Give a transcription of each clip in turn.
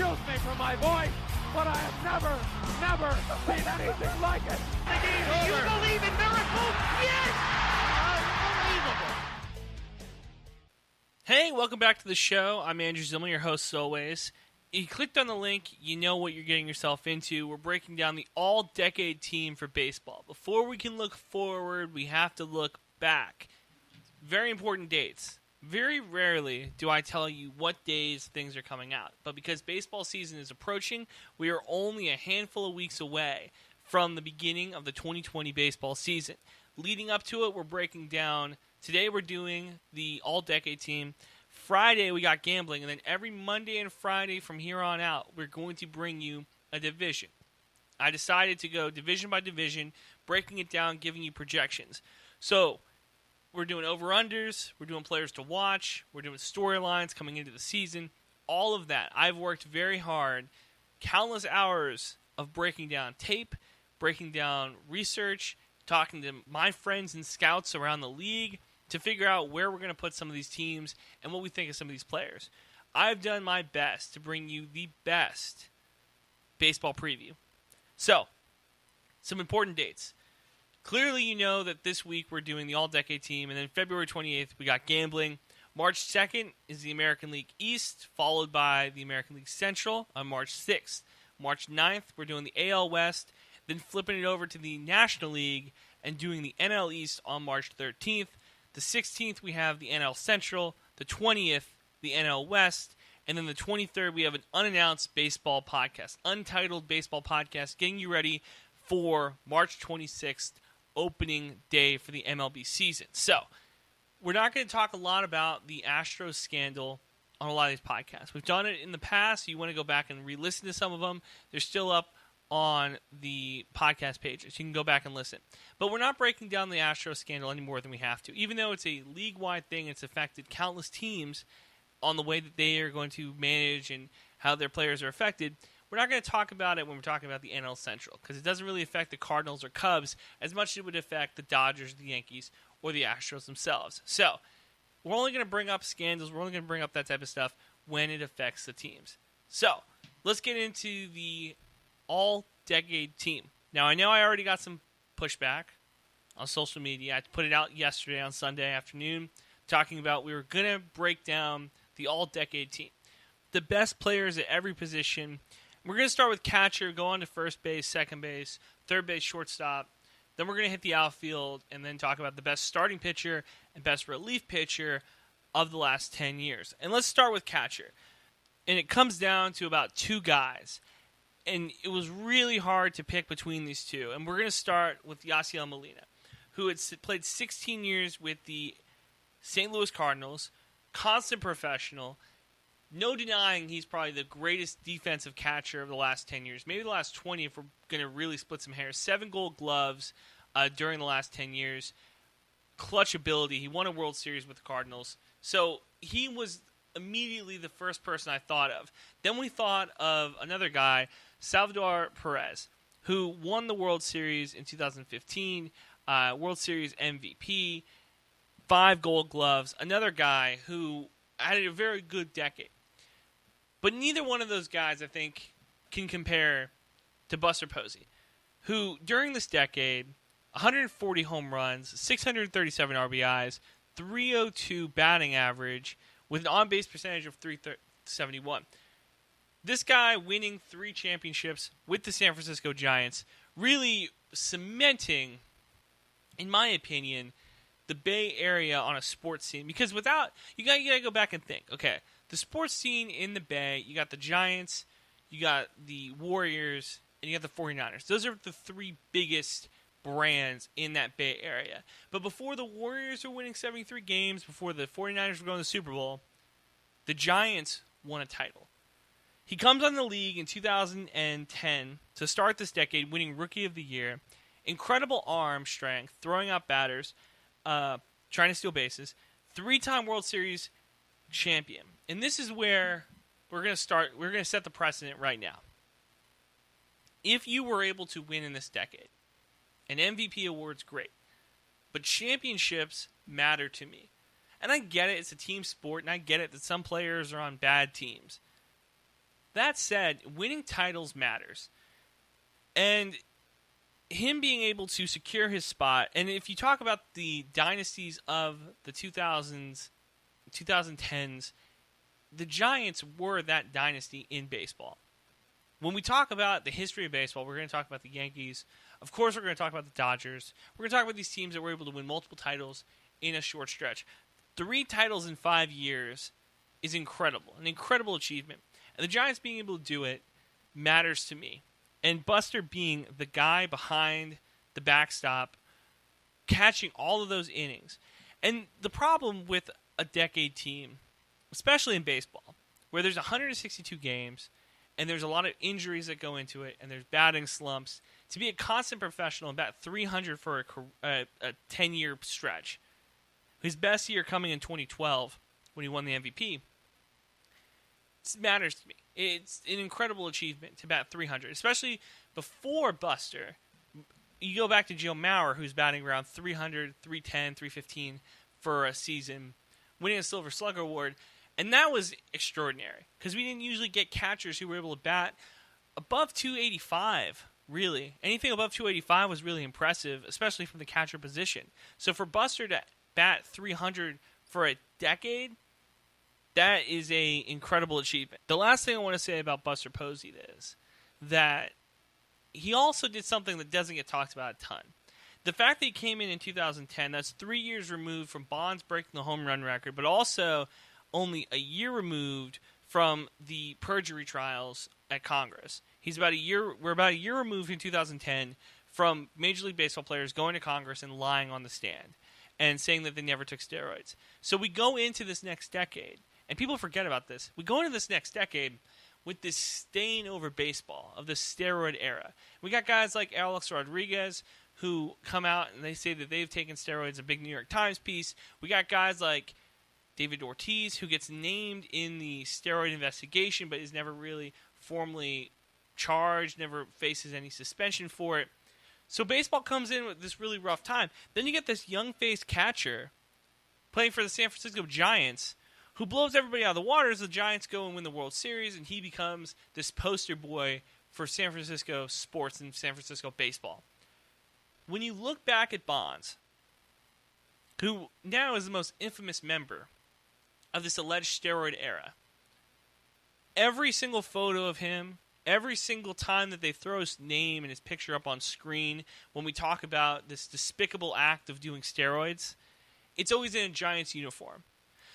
Excuse me for my voice, but I have never seen anything like it. You believe in miracles? Yes! Unbelievable. Hey, welcome back to the show. I'm Andrew Zimmel, your host as always. You clicked on the link, you know what you're getting yourself into. We're breaking down the all-decade team for baseball. Before we can look forward, we have to look back. Very important dates. Very rarely do I tell you what days things are coming out. But because baseball season is approaching, we are only a handful of weeks away from the beginning of the 2020 baseball season. Leading up to it, we're breaking down. Today we're doing the all-decade team. Friday we got gambling. And then every Monday and Friday from here on out, we're going to bring you a division. I decided to go division by division, breaking it down, giving you projections. So we're doing over-unders, we're doing players to watch, we're doing storylines coming into the season, all of that. I've worked very hard, countless hours of breaking down tape, breaking down research, talking to my friends and scouts around the league to figure out where we're going to put some of these teams and what we think of some of these players. I've done my best to bring you the best baseball preview. So, some important dates. Clearly, you know that this week we're doing the all-decade team, and then February 28th we got gambling. March 2nd is the American League East, followed by the American League Central on March 6th. March 9th, we're doing the AL West, then flipping it over to the National League and doing the NL East on March 13th. The 16th, we have the NL Central. The 20th, the NL West. And then the 23rd, we have an unannounced baseball podcast, untitled baseball podcast, getting you ready for March 26th, opening day for the MLB season. So, we're not going to talk a lot about the Astros scandal on a lot of these podcasts. We've done it in the past. You want to go back and re-listen to some of them. They're still up on the podcast pages. You can go back and listen. But we're not breaking down the Astros scandal any more than we have to. Even though it's a league-wide thing, it's affected countless teams on the way that they are going to manage and how their players are affected. We're not going to talk about it when we're talking about the NL Central because it doesn't really affect the Cardinals or Cubs as much as it would affect the Dodgers, the Yankees, or the Astros themselves. So, we're only going to bring up scandals. We're only going to bring up that type of stuff when it affects the teams. So, let's get into the all-decade team. Now, I know I already got some pushback on social media. I put it out yesterday on Sunday afternoon talking about we were going to break down the all-decade team. The best players at every position. We're going to start with catcher, go on to first base, second base, third base, shortstop. Then we're going to hit the outfield and then talk about the best starting pitcher and best relief pitcher of the last 10 years. And let's start with catcher. And it comes down to about two guys. And it was really hard to pick between these two. And we're going to start with Yasiel Molina, who had played 16 years with the St. Louis Cardinals, constant professional. No denying he's probably the greatest defensive catcher of the last 10 years. Maybe the last 20 if we're going to really split some hairs. 7 Gold Gloves during the last 10 years. Clutch ability. He won a World Series with the Cardinals. So he was immediately the first person I thought of. Then we thought of another guy, Salvador Perez, who won the World Series in 2015, World Series MVP, 5 Gold Gloves. Another guy who had a very good decade. But neither one of those guys, I think, can compare to Buster Posey, who, during this decade, 140 home runs, 637 RBIs, 302 batting average, with an on-base percentage of .371. This guy winning 3 championships with the San Francisco Giants, really cementing, in my opinion, the Bay Area on a sports scene. Because without, you gotta go back and think, okay, the sports scene in the Bay, you got the Giants, you got the Warriors, and you got the 49ers. Those are the 3 biggest brands in that Bay Area. But before the Warriors were winning 73 games, before the 49ers were going to the Super Bowl, the Giants won a title. He comes on the league in 2010 to start this decade, winning Rookie of the Year. Incredible arm strength, throwing out batters, trying to steal bases. 3-time World Series champion. And this is where we're going to start. We're going to set the precedent right now. If you were able to win in this decade, an MVP award's great, but championships matter to me. And I get it, it's a team sport, and I get it that some players are on bad teams. That said, winning titles matters. And him being able to secure his spot, and if you talk about the dynasties of the 2000s, 2010s, the Giants were that dynasty in baseball. When we talk about the history of baseball, we're going to talk about the Yankees. Of course, we're going to talk about the Dodgers. We're going to talk about these teams that were able to win multiple titles in a short stretch. 3 titles in 5 years is incredible, an incredible achievement. And the Giants being able to do it matters to me. And Buster being the guy behind the backstop, catching all of those innings. And the problem with a decade team, especially in baseball, where there's 162 games, and there's a lot of injuries that go into it, and there's batting slumps, to be a constant professional and bat 300 for a 10-year stretch, his best year coming in 2012 when he won the MVP, it matters to me. It's an incredible achievement to bat 300, especially before Buster. You go back to Joe Mauer, who's batting around 300, 310, 315 for a season, winning a Silver Slugger Award, and that was extraordinary because we didn't usually get catchers who were able to bat above 285, really. Anything above 285 was really impressive, especially from the catcher position. So for Buster to bat 300 for a decade, that is an incredible achievement. The last thing I want to say about Buster Posey is that he also did something that doesn't get talked about a ton. The fact that he came in 2010, that's 3 years removed from Bonds breaking the home run record, but also only a year removed from the perjury trials at Congress. We're about a year removed in 2010 from Major League Baseball players going to Congress and lying on the stand and saying that they never took steroids. So we go into this next decade, and people forget about this. We go into this next decade with this stain over baseball of the steroid era. We got guys like Alex Rodriguez who come out and they say that they've taken steroids, a big New York Times piece. We got guys like David Ortiz, who gets named in the steroid investigation but is never really formally charged, never faces any suspension for it. So baseball comes in with this really rough time. Then you get this young-faced catcher playing for the San Francisco Giants who blows everybody out of the water as the Giants go and win the World Series, and he becomes this poster boy for San Francisco sports and San Francisco baseball. When you look back at Bonds, who now is the most infamous member of this alleged steroid era, every single photo of him, every single time that they throw his name and his picture up on screen when we talk about this despicable act of doing steroids, it's always in a Giants uniform.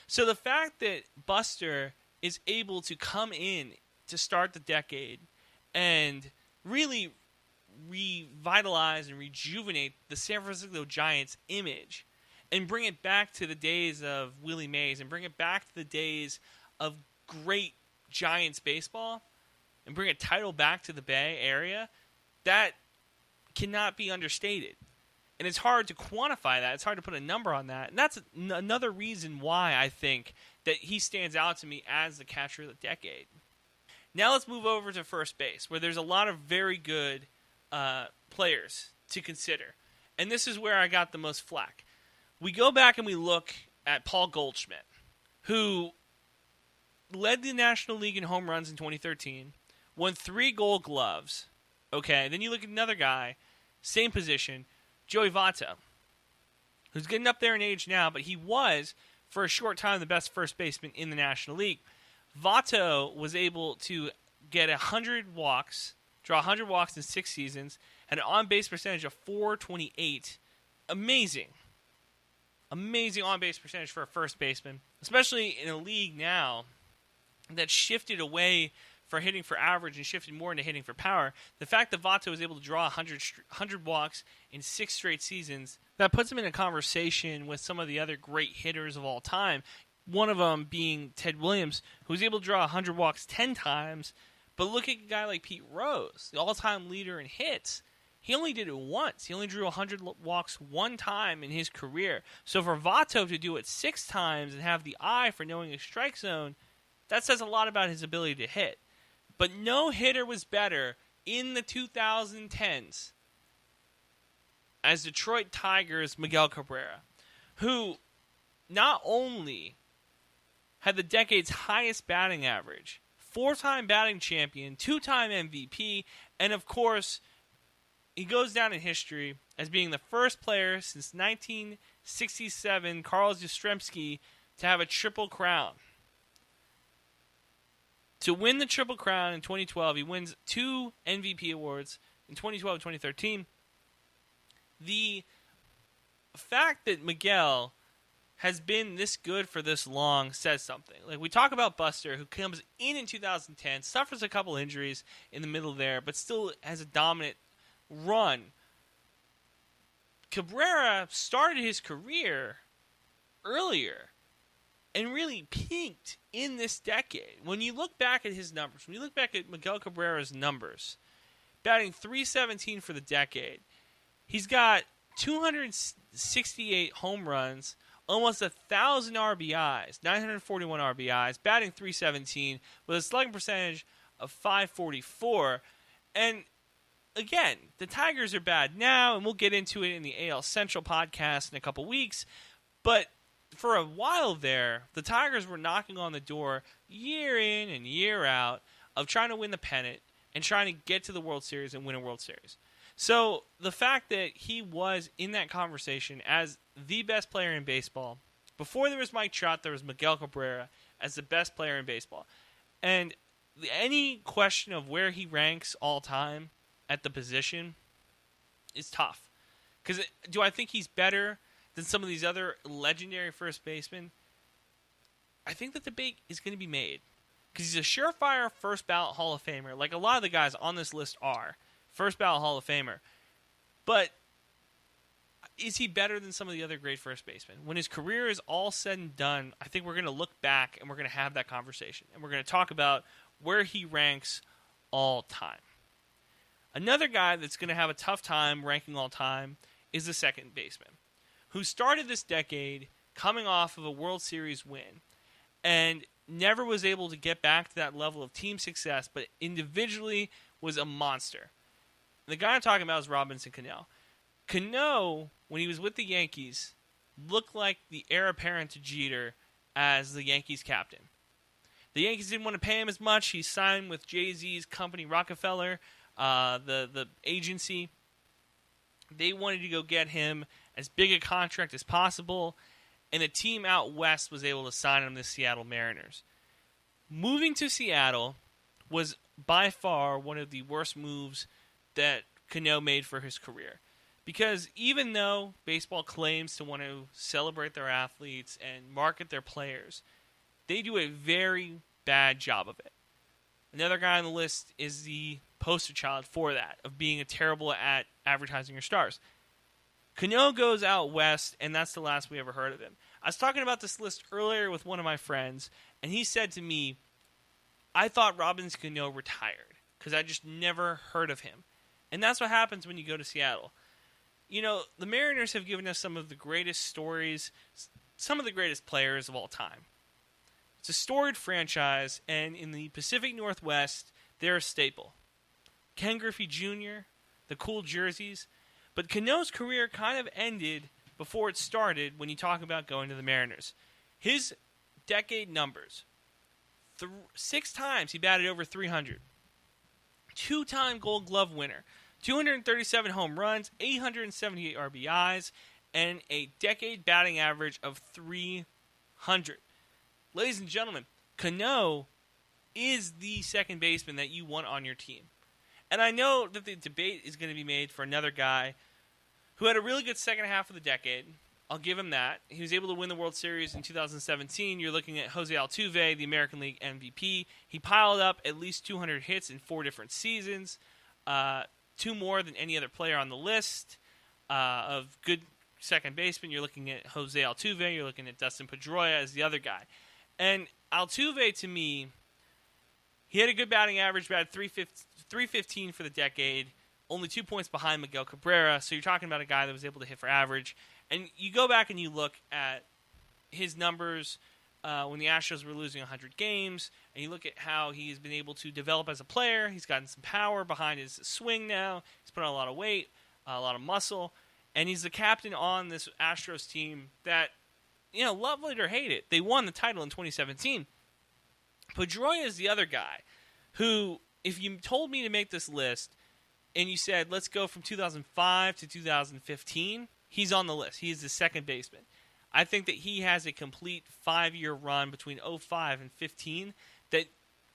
So the fact that Buster is able to come in to start the decade and really revitalize and rejuvenate the San Francisco Giants image and bring it back to the days of Willie Mays and bring it back to the days of great Giants baseball and bring a title back to the Bay Area, that cannot be understated. And it's hard to quantify that. It's hard to put a number on that. And that's another reason why I think that he stands out to me as the catcher of the decade. Now let's move over to first base, where there's a lot of very good players to consider. And this is where I got the most flack. We go back and we look at Paul Goldschmidt, who led the National League in home runs in 2013, won 3 Gold Gloves. Okay, then you look at another guy, same position, Joey Votto, who's getting up there in age now, but he was, for a short time, the best first baseman in the National League. Votto was able to get 100 walks, draw 100 walks in 6 seasons, had an on-base percentage of .428. Amazing. Amazing on-base percentage for a first baseman, especially in a league now that shifted away for hitting for average and shifted more into hitting for power. The fact that Votto was able to draw 100 walks in 6 straight seasons, that puts him in a conversation with some of the other great hitters of all time. One of them being Ted Williams, who was able to draw 100 walks 10 times. But look at a guy like Pete Rose, the all-time leader in hits. He only did it once. He only drew 100 walks 1 time in his career. So for Votto to do it 6 times and have the eye for knowing a strike zone, that says a lot about his ability to hit. But no hitter was better in the 2010s as Detroit Tigers' Miguel Cabrera, who not only had the decade's highest batting average, 4-time batting champion, 2-time MVP, and of course, he goes down in history as being the first player since 1967, Carl Yastrzemski, to have a triple crown. To win the Triple Crown in 2012, he wins 2 MVP awards in 2012 and 2013. The fact that Miguel has been this good for this long says something. Like, we talk about Buster, who comes in 2010, suffers a couple injuries in the middle there, but still has a dominant run. Cabrera started his career earlier and really peaked in this decade. When you look back at his numbers, when you look back at Miguel Cabrera's numbers, batting .317 for the decade, he's got 268 home runs, almost 1,000 RBIs, 941 RBIs, batting .317 with a slugging percentage of .544. And again, the Tigers are bad now, and we'll get into it in the AL Central podcast in a couple weeks, but for a while there, the Tigers were knocking on the door year in and year out of trying to win the pennant and trying to get to the World Series and win a World Series. So the fact that he was in that conversation as the best player in baseball, before there was Mike Trout, there was Miguel Cabrera as the best player in baseball. And any question of where he ranks all time at the position is tough. Because do I think he's better than some of these other legendary first basemen? I think the debate is going to be made. Because he's a surefire first ballot Hall of Famer, like a lot of the guys on this list are. First ballot Hall of Famer. But is he better than some of the other great first basemen? When his career is all said and done, I think we're going to look back and we're going to have that conversation. And we're going to talk about where he ranks all time. Another guy that's going to have a tough time ranking all time is the second baseman, who started this decade coming off of a World Series win and never was able to get back to that level of team success, but individually was a monster. The guy I'm talking about is Robinson Cano. Cano, when he was with the Yankees, looked like the heir apparent to Jeter as the Yankees captain. The Yankees didn't want to pay him as much. He signed with Jay-Z's company, Rockefeller, the agency. They wanted to go get him as big a contract as possible, and a team out west was able to sign him, the Seattle Mariners. Moving to Seattle was by far one of the worst moves that Cano made for his career. Because even though baseball claims to want to celebrate their athletes and market their players, they do a very bad job of it. Another guy on the list is the poster child for that, of being terrible at advertising your stars. Cano goes out west, and that's the last we ever heard of him. I was talking about this list earlier with one of my friends, and he said to me, I thought Robinson Cano retired, because I just never heard of him. And that's what happens when you go to Seattle. You know, the Mariners have given us some of the greatest stories, some of the greatest players of all time. It's a storied franchise, and in the Pacific Northwest, they're a staple. Ken Griffey Jr., the cool jerseys. But Cano's career kind of ended before it started when you talk about going to the Mariners. His decade numbers. 6 times he batted over 300. 2-time Gold Glove winner. 237 home runs, 878 RBIs, and a decade batting average of 300. Ladies and gentlemen, Cano is the second baseman that you want on your team. And I know that the debate is going to be made for another guy who had a really good second half of the decade. I'll give him that. He was able to win the World Series in 2017. You're looking at Jose Altuve, the American League MVP. He piled up at least 200 hits in 4 different seasons. 2 more than any other player on the list of good second baseman. You're looking at Jose Altuve. You're looking at Dustin Pedroia as the other guy. And Altuve, to me, he had a good batting average, batted 315 for the decade, only 2 points behind Miguel Cabrera. So you're talking about a guy that was able to hit for average. And you go back and you look at his numbers when the Astros were losing 100 games, and you look at how he's been able to develop as a player. He's gotten some power behind his swing now. He's put on a lot of weight, a lot of muscle, and he's the captain on this Astros team that, you know, love it or hate it, they won the title in 2017. Pedroia is the other guy who, if you told me to make this list and you said, let's go from 2005 to 2015, he's on the list. He is the second baseman. I think that he has a complete 5-year run between 05 and 15 that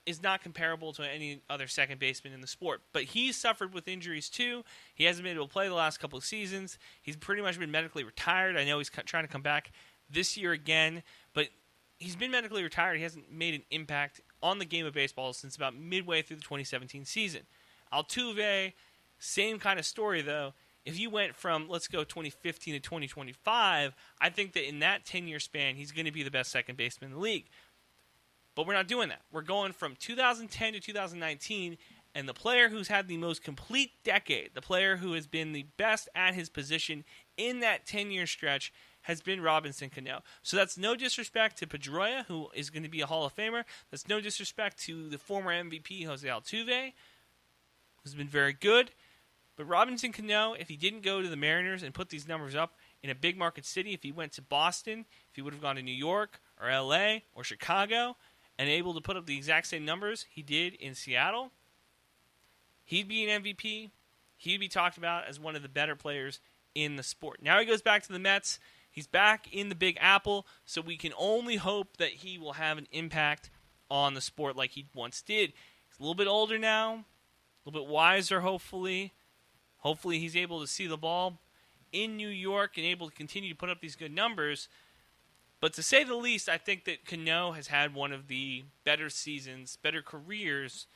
is not comparable to any other second baseman in the sport. But he's suffered with injuries too. He hasn't been able to play the last couple of seasons. He's pretty much been medically retired. I know he's trying to come back this year again, but he's been medically retired. He hasn't made an impact on the game of baseball since about midway through the 2017 season. Altuve, same kind of story though. If you went from, let's go 2015 to 2025, I think that in that 10-year span, he's going to be the best second baseman in the league. But we're not doing that. We're going from 2010 to 2019, and the player who's had the most complete decade, the player who has been the best at his position in that 10-year stretch, has been Robinson Cano. So that's no disrespect to Pedroia, who is going to be a Hall of Famer. That's no disrespect to the former MVP, Jose Altuve, who's been very good. But Robinson Cano, if he didn't go to the Mariners and put these numbers up in a big market city, if he went to Boston, if he would have gone to New York or LA or Chicago and able to put up the exact same numbers he did in Seattle, he'd be an MVP. He'd be talked about as one of the better players in the sport. Now he goes back to the Mets. He's back in the Big Apple, so we can only hope that he will have an impact on the sport like he once did. He's a little bit older now, a little bit wiser, hopefully. Hopefully he's able to see the ball in New York and able to continue to put up these good numbers. But to say the least, I think that Cano has had one of the better seasons, better careers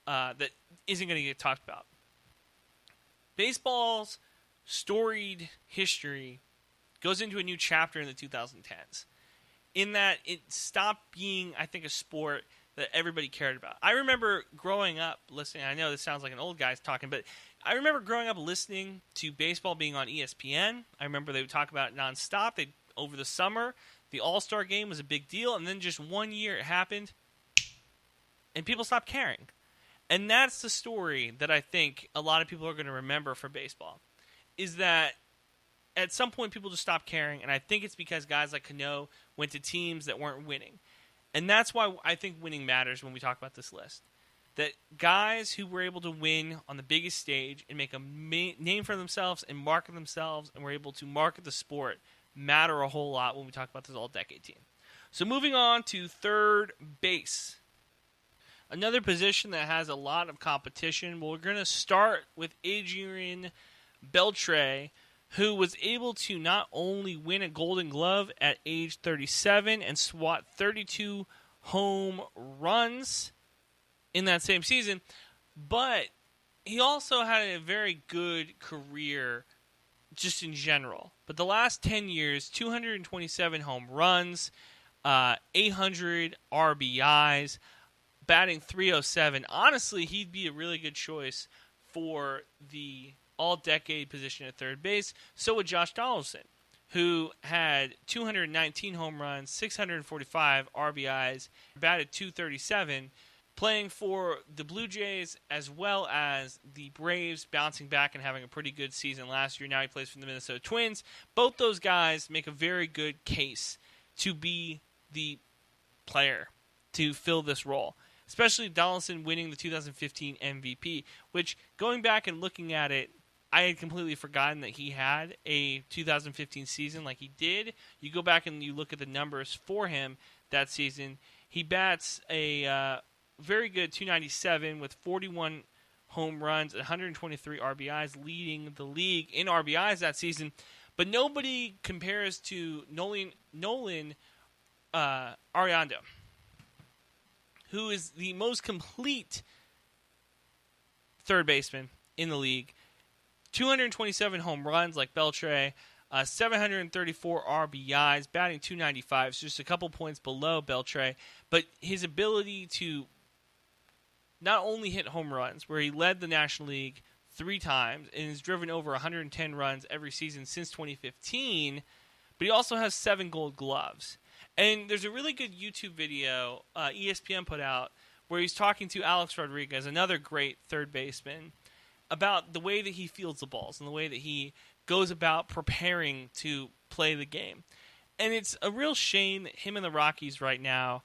that isn't going to get talked about. Baseball's storied history goes into a new chapter in the 2010s. In that it stopped being, I think, a sport that everybody cared about. I remember growing up listening, I know this sounds like an old guy's talking, but I remember growing up listening to baseball being on ESPN. I remember they would talk about it nonstop. Over the summer, the All-Star game was a big deal, and then just one year it happened, and people stopped caring. And that's the story that I think a lot of people are going to remember for baseball, is that at some point people just stopped caring, and I think it's because guys like Cano went to teams that weren't winning. And that's why I think winning matters when we talk about this list. That guys who were able to win on the biggest stage and make a name for themselves and market themselves and were able to market the sport matter a whole lot when we talk about this all-decade team. So moving on to third base. Another position that has a lot of competition. Well, we're going to start with Adrian Beltre, who was able to not only win a Golden Glove at age 37 and swat 32 home runs in that same season, but he also had a very good career just in general. But the last 10 years, 227 home runs, 800 RBIs, batting .307. Honestly, he'd be a really good choice for the all-decade position at third base. So would Josh Donaldson, who had 219 home runs, 645 RBIs, batted .237, playing for the Blue Jays as well as the Braves, bouncing back and having a pretty good season last year. Now he plays for the Minnesota Twins. Both those guys make a very good case to be the player to fill this role, especially Donaldson winning the 2015 MVP, which, going back and looking at it, I had completely forgotten that he had a 2015 season like he did. You go back and you look at the numbers for him that season. He bats a very good .297 with 41 home runs, 123 RBIs, leading the league in RBIs that season. But nobody compares to Nolan Arenado, who is the most complete third baseman in the league. 227 home runs like Beltre, 734 RBIs, batting .295, so just a couple points below Beltre. But his ability to not only hit home runs, where he led the National League 3 times and has driven over 110 runs every season since 2015, but he also has 7 Gold Gloves. And there's a really good YouTube video ESPN put out where he's talking to Alex Rodriguez, another great third baseman, about the way that he fields the balls and the way that he goes about preparing to play the game. And it's a real shame that him and the Rockies right now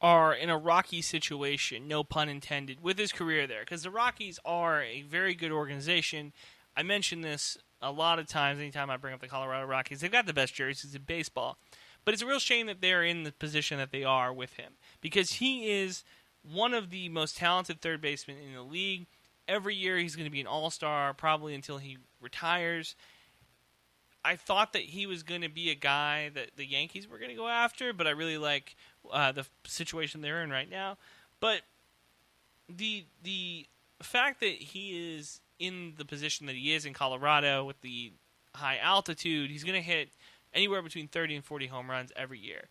are in a rocky situation, no pun intended, with his career there. Because the Rockies are a very good organization. I mention this a lot of times anytime I bring up the Colorado Rockies. They've got the best jerseys in baseball. But it's a real shame that they're in the position that they are with him. Because he is one of the most talented third basemen in the league. Every year he's going to be an all-star, probably until he retires. I thought that he was going to be a guy that the Yankees were going to go after, but I really like the situation they're in right now. But the fact that he is in the position that he is in Colorado with the high altitude, he's going to hit anywhere between 30 and 40 home runs every year.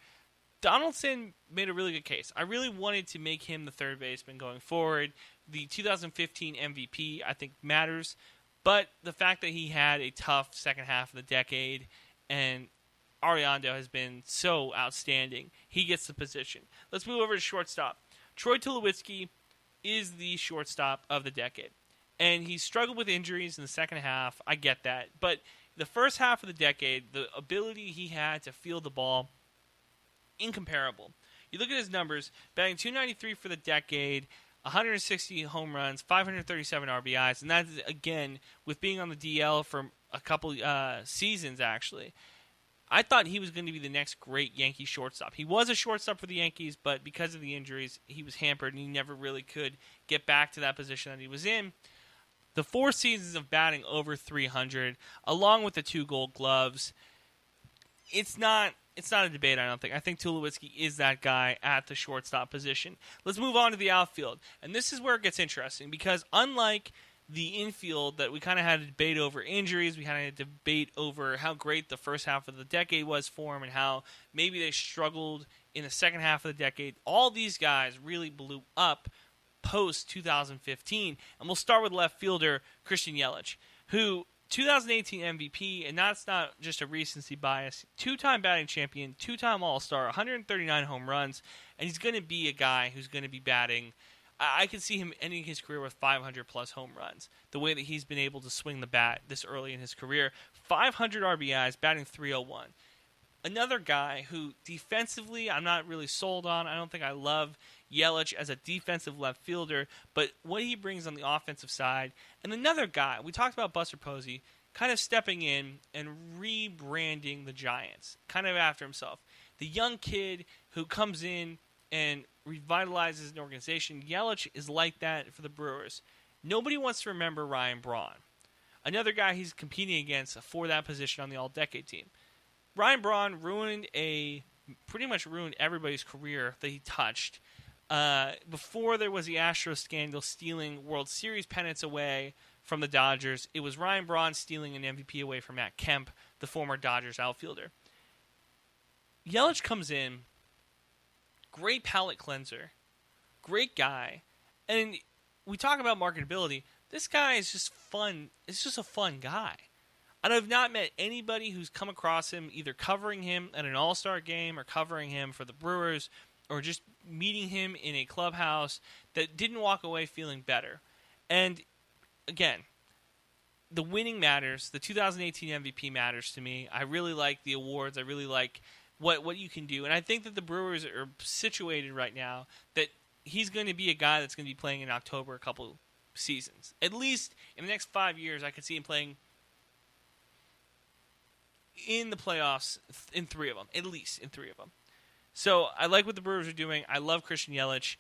Donaldson made a really good case. I really wanted to make him the third baseman going forward. The 2015 MVP, I think, matters. But the fact that he had a tough second half of the decade and Ariando has been so outstanding, he gets the position. Let's move over to shortstop. Troy Tulowitzki is the shortstop of the decade. And he struggled with injuries in the second half. I get that. But the first half of the decade, the ability he had to field the ball, incomparable. You look at his numbers, batting .293 for the decade, 160 home runs, 537 RBIs, and that's, again, with being on the DL for a couple seasons, actually. I thought he was going to be the next great Yankee shortstop. He was a shortstop for the Yankees, but because of the injuries, he was hampered, and he never really could get back to that position that he was in. The 4 seasons of batting over 300, along with the 2 Gold Gloves, it's not a debate, I don't think. I think Tulowitzki is that guy at the shortstop position. Let's move on to the outfield. And this is where it gets interesting because unlike the infield that we kind of had a debate over injuries, we had a debate over how great the first half of the decade was for him and how maybe they struggled in the second half of the decade. All these guys really blew up post-2015. And we'll start with left fielder Christian Yelich, who 2018 MVP, and that's not just a recency bias, 2-time batting champion, 2-time All-Star, 139 home runs, and he's going to be a guy who's going to be batting. I can see him ending his career with 500-plus home runs, the way that he's been able to swing the bat this early in his career. 500 RBIs, batting .301. Another guy who defensively I'm not really sold on. I don't think I love Yelich as a defensive left fielder, but what he brings on the offensive side. And another guy, we talked about Buster Posey, kind of stepping in and rebranding the Giants, kind of after himself. The young kid who comes in and revitalizes an organization. Yelich is like that for the Brewers. Nobody wants to remember Ryan Braun, another guy he's competing against for that position on the All-Decade team. Ryan Braun pretty much ruined everybody's career that he touched. Before there was the Astros scandal stealing World Series pennants away from the Dodgers, it was Ryan Braun stealing an MVP away from Matt Kemp, the former Dodgers outfielder. Yelich comes in, great palate cleanser, great guy, and we talk about marketability. This guy is just fun. It's just a fun guy. And I've not met anybody who's come across him either covering him at an All-Star game or covering him for the Brewers or just meeting him in a clubhouse that didn't walk away feeling better. And, again, the winning matters. The 2018 MVP matters to me. I really like the awards. I really like what you can do. And I think that the Brewers are situated right now that he's going to be a guy that's going to be playing in October a couple seasons. At least in the next 5 years, I could see him playing in the playoffs in 3 of them, at least in 3 of them. So I like what the Brewers are doing. I love Christian Yelich.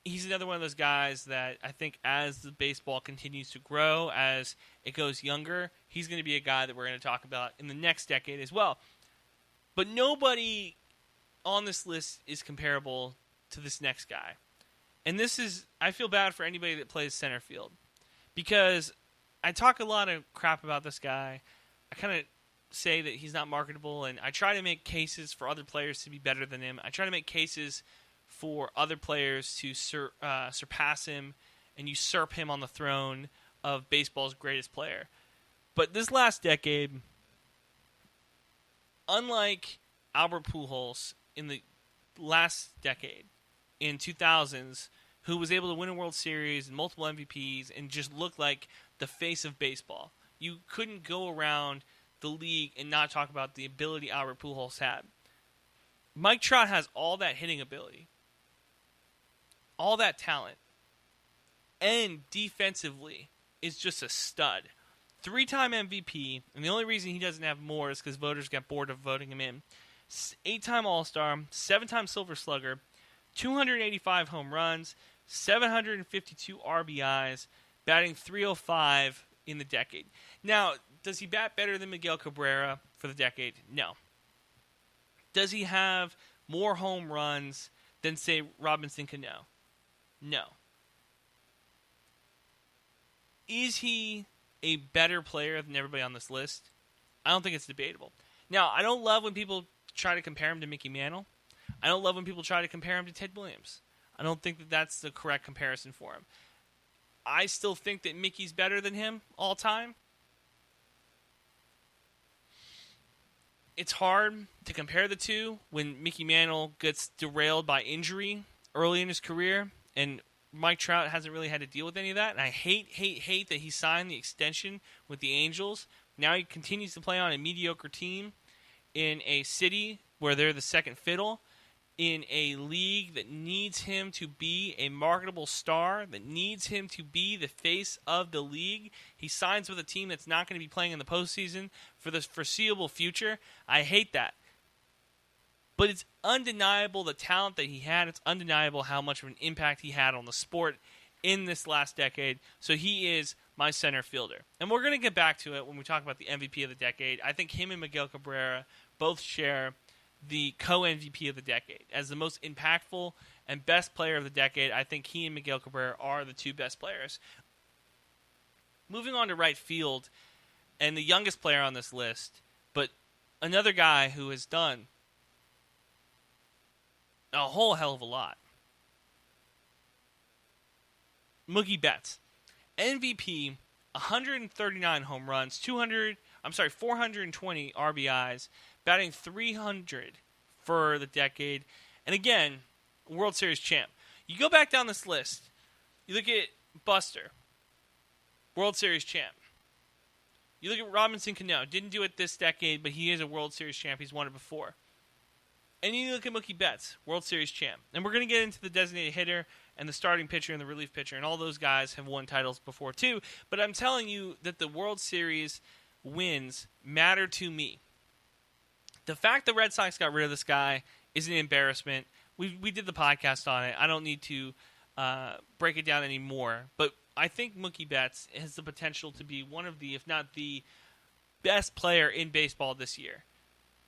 He's another one of those guys that I think as the baseball continues to grow, as it goes younger, he's going to be a guy that we're going to talk about in the next decade as well. But nobody on this list is comparable to this next guy. And I feel bad for anybody that plays center field because I talk a lot of crap about this guy. I kind of say that he's not marketable, and I try to make cases for other players to be better than him. I try to make cases for other players to surpass him and usurp him on the throne of baseball's greatest player. But this last decade, unlike Albert Pujols in the last decade, in 2000s, who was able to win a World Series and multiple MVPs and just look like the face of baseball, you couldn't go around the league and not talk about the ability Albert Pujols had. Mike Trout has all that hitting ability, all that talent, and defensively is just a stud. 3-time MVP, and the only reason he doesn't have more is because voters got bored of voting him in. 8-time All-Star, 7-time Silver Slugger, 285 home runs, 752 RBIs, batting .305 in the decade. Now, does he bat better than Miguel Cabrera for the decade? No. Does he have more home runs than, say, Robinson Cano? No. Is he a better player than everybody on this list? I don't think it's debatable. Now, I don't love when people try to compare him to Mickey Mantle. I don't love when people try to compare him to Ted Williams. I don't think that that's the correct comparison for him. I still think that Mickey's better than him all time. It's hard to compare the two when Mickey Mantle gets derailed by injury early in his career, and Mike Trout hasn't really had to deal with any of that. And I hate that he signed the extension with the Angels. Now he continues to play on a mediocre team in a city where they're the second fiddle, in a league that needs him to be a marketable star, that needs him to be the face of the league. He signs with a team that's not going to be playing in the postseason for the foreseeable future. I hate that. But it's undeniable the talent that he had. It's undeniable how much of an impact he had on the sport in this last decade. So he is my center fielder. And we're going to get back to it when we talk about the MVP of the decade. I think him and Miguel Cabrera both share the co-MVP of the decade. As the most impactful and best player of the decade, I think he and Miguel Cabrera are the two best players. Moving on to right field, and the youngest player on this list, but another guy who has done a whole hell of a lot. Mookie Betts. MVP, 139 home runs, 420 RBIs, batting .300 for the decade. And again, World Series champ. You go back down this list. You look at Buster, World Series champ. You look at Robinson Cano. Didn't do it this decade, but he is a World Series champ. He's won it before. And you look at Mookie Betts, World Series champ. And we're going to get into the designated hitter and the starting pitcher and the relief pitcher. And all those guys have won titles before too. But I'm telling you that the World Series wins matter to me. The fact the Red Sox got rid of this guy is an embarrassment. We did the podcast on it. I don't need to break it down anymore. But I think Mookie Betts has the potential to be one of the, if not the best player in baseball this year.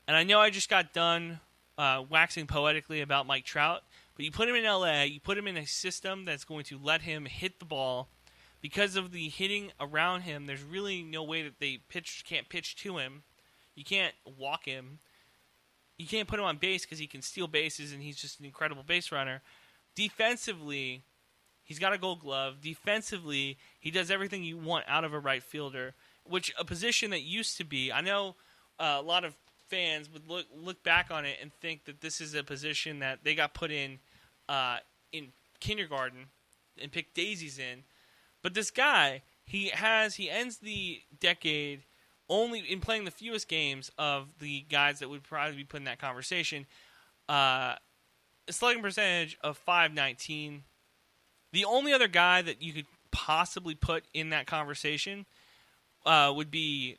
And I know I just got done waxing poetically about Mike Trout, but you put him in LA, you put him in a system that's going to let him hit the ball. Because of the hitting around him, there's really no way that they can't pitch to him. You can't walk him. You can't put him on base because he can steal bases and he's just an incredible base runner. Defensively, he's got a Gold Glove. Defensively, he does everything you want out of a right fielder, which a position that used to be, I know a lot of fans would look back on it and think that this is a position that they got put in kindergarten and picked daisies in. But this guy, he ends the decade only in playing the fewest games of the guys that would probably be put in that conversation. A slugging percentage of .519. The only other guy that you could possibly put in that conversation would be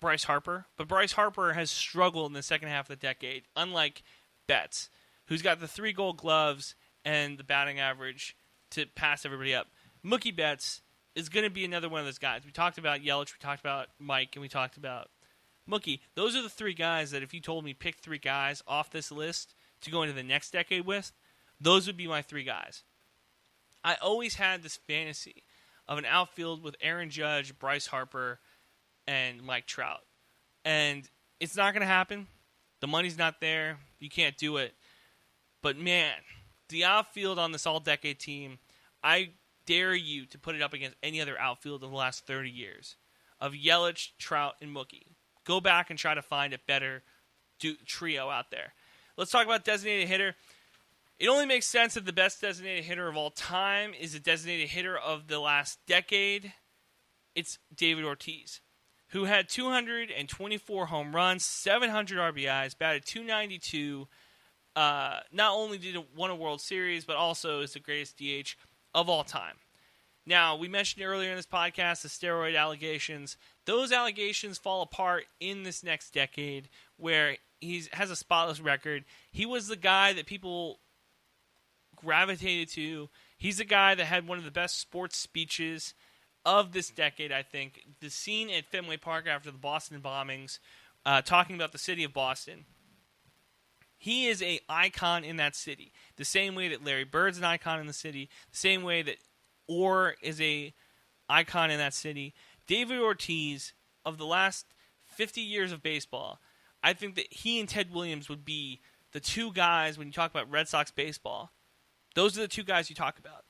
Bryce Harper. But Bryce Harper has struggled in the second half of the decade, unlike Betts, who's got the 3 Gold Gloves and the batting average to pass everybody up. Mookie Betts is going to be another one of those guys. We talked about Yelich, we talked about Mike, and we talked about Mookie. Those are the 3 guys that if you told me pick 3 guys off this list to go into the next decade with, those would be my 3 guys. I always had this fantasy of an outfield with Aaron Judge, Bryce Harper, and Mike Trout. And it's not going to happen. The money's not there. You can't do it. But man, the outfield on this all-decade team, I dare you to put it up against any other outfield in the last 30 years of Yelich, Trout, and Mookie. Go back and try to find a better trio out there. Let's talk about designated hitter. It only makes sense that the best designated hitter of all time is a designated hitter of the last decade. It's David Ortiz, who had 224 home runs, 700 RBIs, batted .292, not only did he win a World Series, but also is the greatest DH of all time. Now, we mentioned earlier in this podcast the steroid allegations. Those allegations fall apart in this next decade where he has a spotless record. He was the guy that people gravitated to. He's the guy that had one of the best sports speeches of this decade, I think. The scene at Fenway Park after the Boston bombings, talking about the city of Boston. He is an icon in that city. The same way that Larry Bird's an icon in the city. The same way that Orr is a icon in that city. David Ortiz, of the last 50 years of baseball, I think that he and Ted Williams would be the two guys when you talk about Red Sox baseball. Those are the two guys you talk about.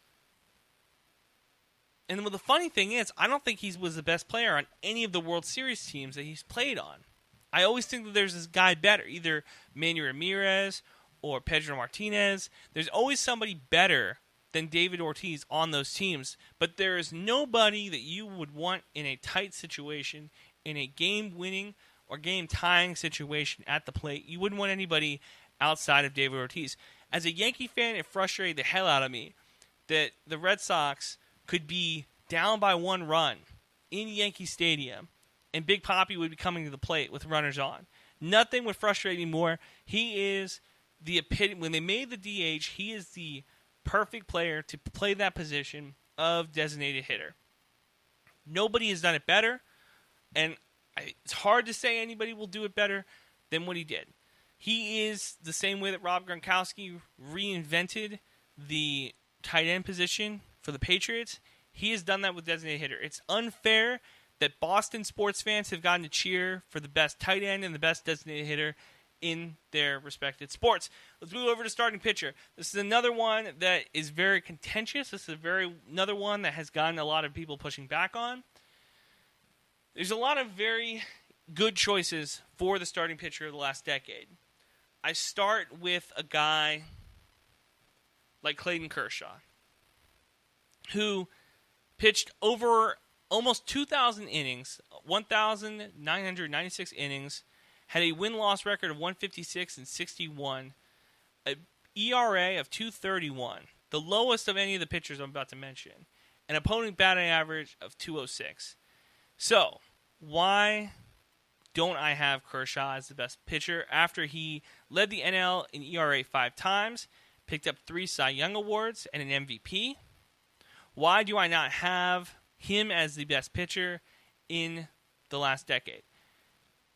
And the funny thing is, I don't think he was the best player on any of the World Series teams that he's played on. I always think that there's this guy better, either Manny Ramirez or Pedro Martinez. There's always somebody better than David Ortiz on those teams, but there is nobody that you would want in a tight situation, in a game-winning or game-tying situation at the plate. You wouldn't want anybody outside of David Ortiz. As a Yankee fan, it frustrated the hell out of me that the Red Sox could be down by 1 run in Yankee Stadium, and Big Papi would be coming to the plate with runners on. Nothing would frustrate me more. He is the epitome. When they made the DH, he is the perfect player to play that position of designated hitter. Nobody has done it better, and it's hard to say anybody will do it better than what he did. He is the same way that Rob Gronkowski reinvented the tight end position for the Patriots. He has done that with designated hitter. It's unfair that Boston sports fans have gotten to cheer for the best tight end and the best designated hitter in their respected sports. Let's move over to starting pitcher. This is another one that is very contentious. This is another one that has gotten a lot of people pushing back on. There's a lot of very good choices for the starting pitcher of the last decade. I start with a guy like Clayton Kershaw, who pitched over almost 2,000 innings, 1,996 innings, had a win-loss record of 156 and 61, an ERA of 231, the lowest of any of the pitchers I'm about to mention, an opponent batting average of 206. So, why don't I have Kershaw as the best pitcher after he led the NL in ERA 5 times, picked up 3 Cy Young Awards and an MVP? Why do I not have him as the best pitcher in the last decade?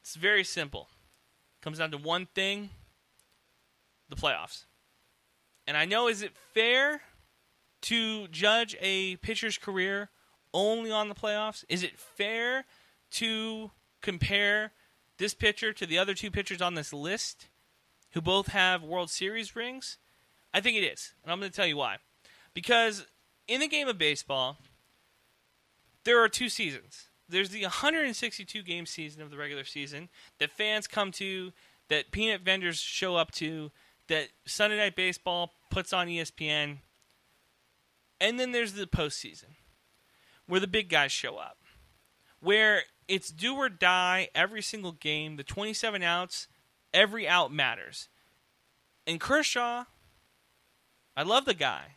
It's very simple. It comes down to one thing, the playoffs. And I know, is it fair to judge a pitcher's career only on the playoffs? Is it fair to compare this pitcher to the other 2 pitchers on this list who both have World Series rings? I think it is, and I'm going to tell you why. Because in the game of baseball, there are 2 seasons. There's the 162-game season of the regular season that fans come to, that peanut vendors show up to, that Sunday Night Baseball puts on ESPN. And then there's the postseason, where the big guys show up, where it's do or die every single game, the 27 outs, every out matters. And Kershaw, I love the guy,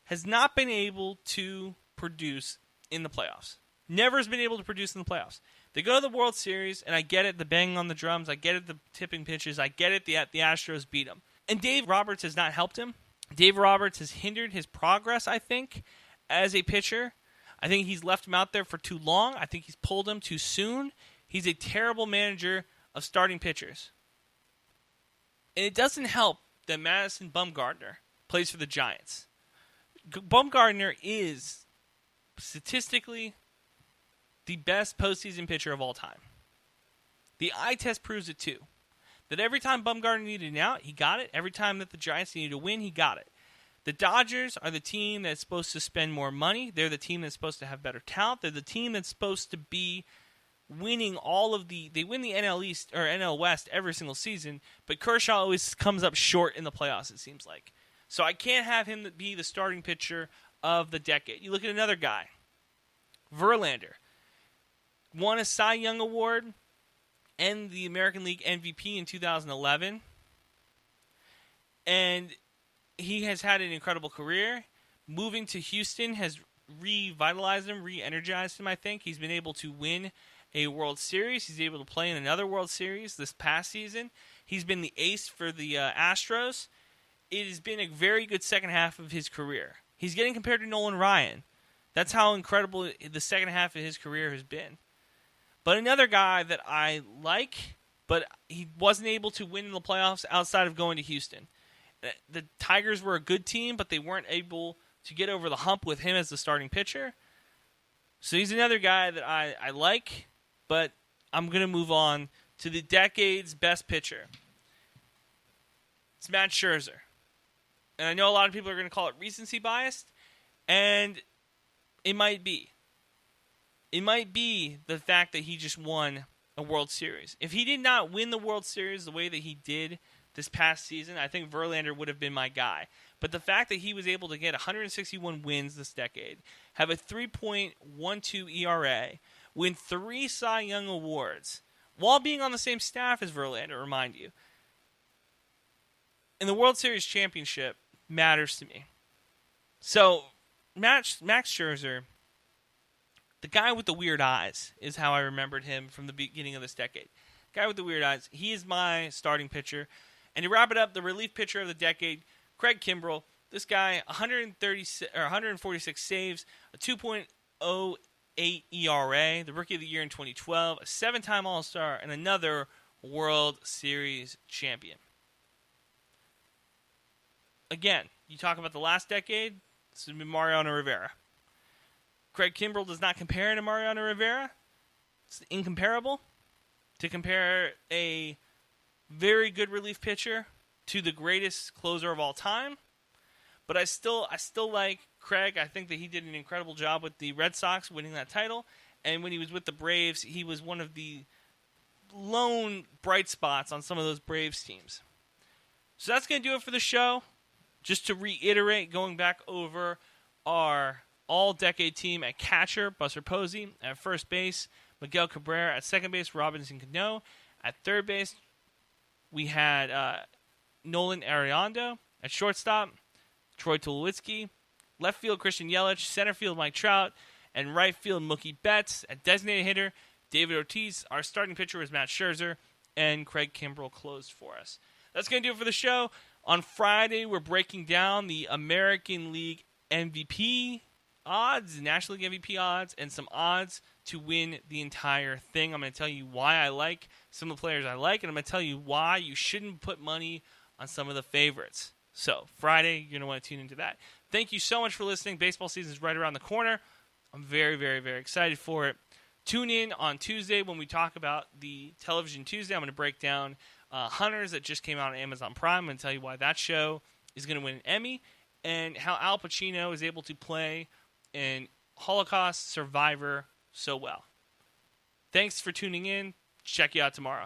has not been able to produce in the playoffs. Never has been able to produce in the playoffs. They go to the World Series, and I get it, the banging on the drums, I get it, the tipping pitches, I get it, the Astros beat them. And Dave Roberts has not helped him. Dave Roberts has hindered his progress, I think, as a pitcher. I think he's left him out there for too long. I think he's pulled him too soon. He's a terrible manager of starting pitchers. And it doesn't help that Madison Bumgarner plays for the Giants. Bumgarner is statistically the best postseason pitcher of all time. The eye test proves it too. That every time Bumgarner needed an out, he got it. Every time that the Giants needed to win, he got it. The Dodgers are the team that's supposed to spend more money. They're the team that's supposed to have better talent. They're the team that's supposed to be winning they win the NL East or NL West every single season, but Kershaw always comes up short in the playoffs, it seems like. So I can't have him be the starting pitcher of the decade. You look at another guy, Verlander. Won a Cy Young Award and the American League MVP in 2011. And he has had an incredible career. Moving to Houston has revitalized him, re-energized him, I think. He's been able to win a World Series. He's able to play in another World Series this past season. He's been the ace for the Astros. It has been a very good second half of his career. He's getting compared to Nolan Ryan. That's how incredible the second half of his career has been. But another guy that I like, but he wasn't able to win in the playoffs outside of going to Houston. The Tigers were a good team, but they weren't able to get over the hump with him as the starting pitcher. So he's another guy that I like, but I'm going to move on to the decade's best pitcher. It's Matt Scherzer. And I know a lot of people are going to call it recency bias, and it might be. It might be the fact that he just won a World Series. If he did not win the World Series the way that he did this past season, I think Verlander would have been my guy. But the fact that he was able to get 161 wins this decade, have a 3.12 ERA, win 3 Cy Young Awards, while being on the same staff as Verlander, remind you. And the World Series championship matters to me. So, Max Scherzer, the guy with the weird eyes, is how I remembered him from the beginning of this decade. Guy with the weird eyes. He is my starting pitcher. And to wrap it up, the relief pitcher of the decade, Craig Kimbrell. This guy, 146 saves, a 2.08 ERA, the Rookie of the Year in 2012, a 7-time All-Star, and another World Series champion. Again, you talk about the last decade, this would be Mariano Rivera. Craig Kimbrell does not compare to Mariano Rivera. It's incomparable. To compare a very good relief pitcher to the greatest closer of all time. But I still like Craig. I think that he did an incredible job with the Red Sox winning that title. And when he was with the Braves, he was one of the lone bright spots on some of those Braves teams. So that's going to do it for the show. Just to reiterate, going back over our all-decade team at catcher, Buster Posey. At first base, Miguel Cabrera. At second base, Robinson Cano. At third base, we had Nolan Arenado. At shortstop, Troy Tulowitzki. Left field, Christian Yelich. Center field, Mike Trout. And right field, Mookie Betts. At designated hitter, David Ortiz. Our starting pitcher was Matt Scherzer. And Craig Kimbrell closed for us. That's going to do it for the show. On Friday, we're breaking down the American League MVP odds, National League MVP odds, and some odds to win the entire thing. I'm going to tell you why I like some of the players I like, and I'm going to tell you why you shouldn't put money on some of the favorites. So, Friday, you're going to want to tune into that. Thank you so much for listening. Baseball season is right around the corner. I'm very, very, very excited for it. Tune in on Tuesday when we talk about the Television Tuesday. I'm going to break down Hunters that just came out on Amazon Prime. I'm going to tell you why that show is going to win an Emmy and how Al Pacino is able to play in Holocaust survivor so well. Thanks for tuning in. Check you out tomorrow.